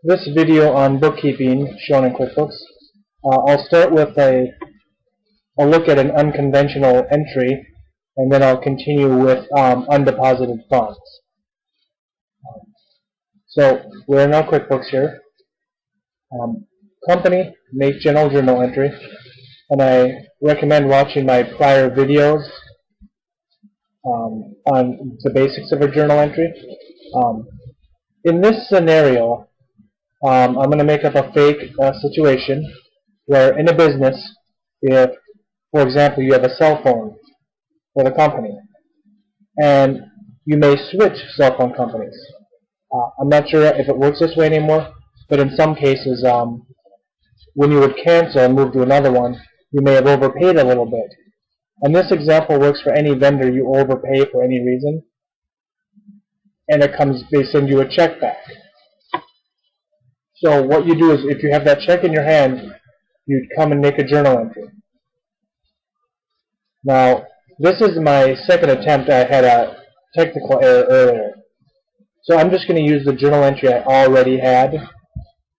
This video on bookkeeping shown in QuickBooks, I'll start with a look at an unconventional entry, and then I'll continue with undeposited funds. So we're in our QuickBooks here. Company, make general journal entry, and I recommend watching my prior videos on the basics of a journal entry. In this scenario, I'm going to make up a fake situation where in a business, if, for example, you have a cell phone for the company, and you may switch cell phone companies. I'm not sure if it works this way anymore, but in some cases, when you would cancel and move to another one, you may have overpaid a little bit. And this example works for any vendor you overpay for any reason, and they send you a check back. So what you do is, if you have that check in your hand, you'd come and make a journal entry. Now, this is my second attempt. I had a technical error earlier. So I'm just going to use the journal entry I already had.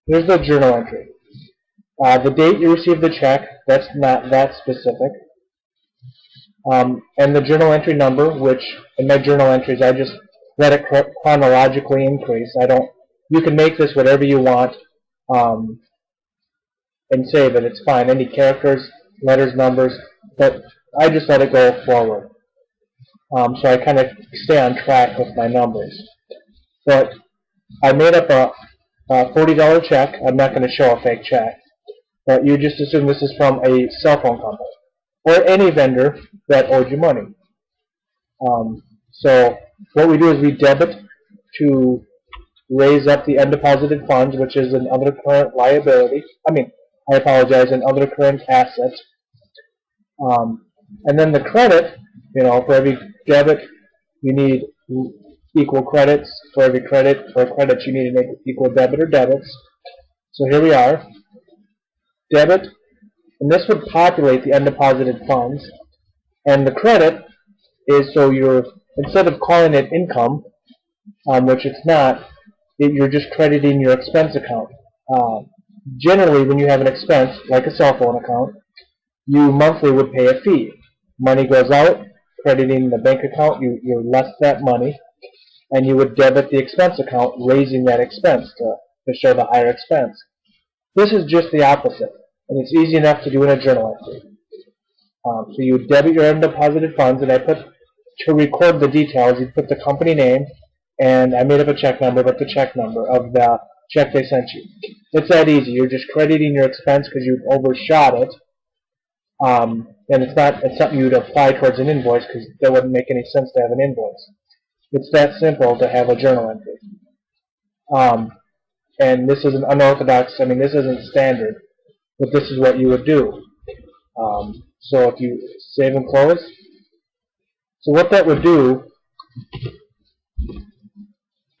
Here's the journal entry. The date you received the check, that's not that specific. And the journal entry number, which in my journal entries I just let it chronologically increase. You can make this whatever you want and save it. It's fine. Any characters, letters, numbers, but I just let it go forward. So I kind of stay on track with my numbers. But I made up a $40 check. I'm not going to show a fake check. But you just assume this is from a cell phone company or any vendor that owed you money. So what we do is we debit to raise up the undeposited funds, which is an other current liability. I apologize, an other current asset. And then the credit, for every debit, you need equal credits. For every credit, you need to make equal debit or debits. So here we are. Debit, and this would populate the undeposited funds. And the credit is, so instead of calling it income, which it's not, you're just crediting your expense account. Generally, when you have an expense, like a cell phone account, you monthly would pay a fee. Money goes out, crediting the bank account, you less that money, and you would debit the expense account, raising that expense to show the higher expense. This is just the opposite, and it's easy enough to do in a journal entry. So you debit your undeposited funds, and I put, to record the details, you put the company name, and I made up a check number, but the check number of the check they sent you. It's that easy. You're just crediting your expense because you've overshot it, and it's something you'd apply towards an invoice because that wouldn't make any sense to have an invoice. It's that simple to have a journal entry. And this is an unorthodox, this isn't standard, but this is what you would do. So if you save and close, so what that would do,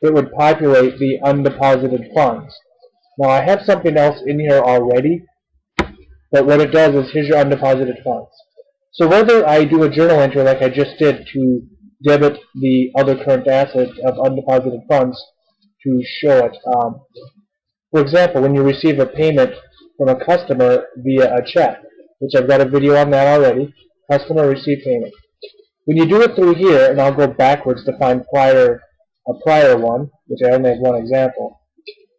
it would populate the undeposited funds. Now I have something else in here already, but what it does is, here's your undeposited funds. So whether I do a journal entry like I just did to debit the other current asset of undeposited funds to show it. For example, when you receive a payment from a customer via a check, which I've got a video on that already, customer receive payment. When you do it through here, and I'll go backwards to find a prior one, which I only have one example.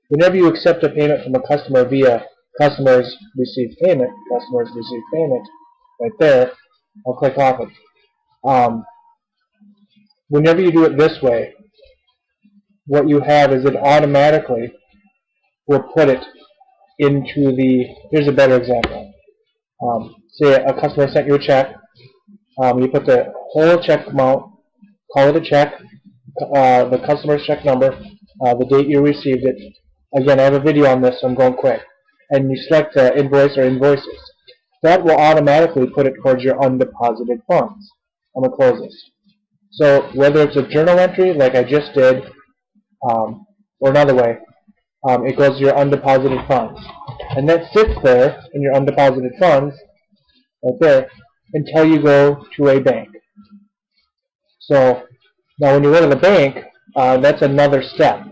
Whenever you accept a payment from a customer via customers receive payment, right there, I'll click off it. Whenever you do it this way, what you have is it automatically will put it into here's a better example. Say a customer sent you a check, you put the whole check amount, call it a check, the customer's check number, the date you received it. Again, I have a video on this, so I'm going quick. And you select invoice or invoices. That will automatically put it towards your undeposited funds. I'm going to close this. So whether it's a journal entry like I just did, or another way, it goes to your undeposited funds. And that sits there in your undeposited funds, right there, until you go to a bank. So now when you go to the bank, that's another step.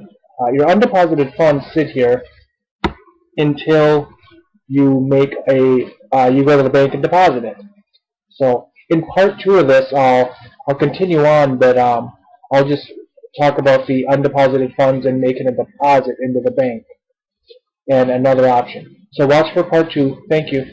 Your undeposited funds sit here until you make you go to the bank and deposit it. So in part 2 of this, I'll continue on, but I'll just talk about the undeposited funds and making a deposit into the bank and another option. So watch for part 2. Thank you.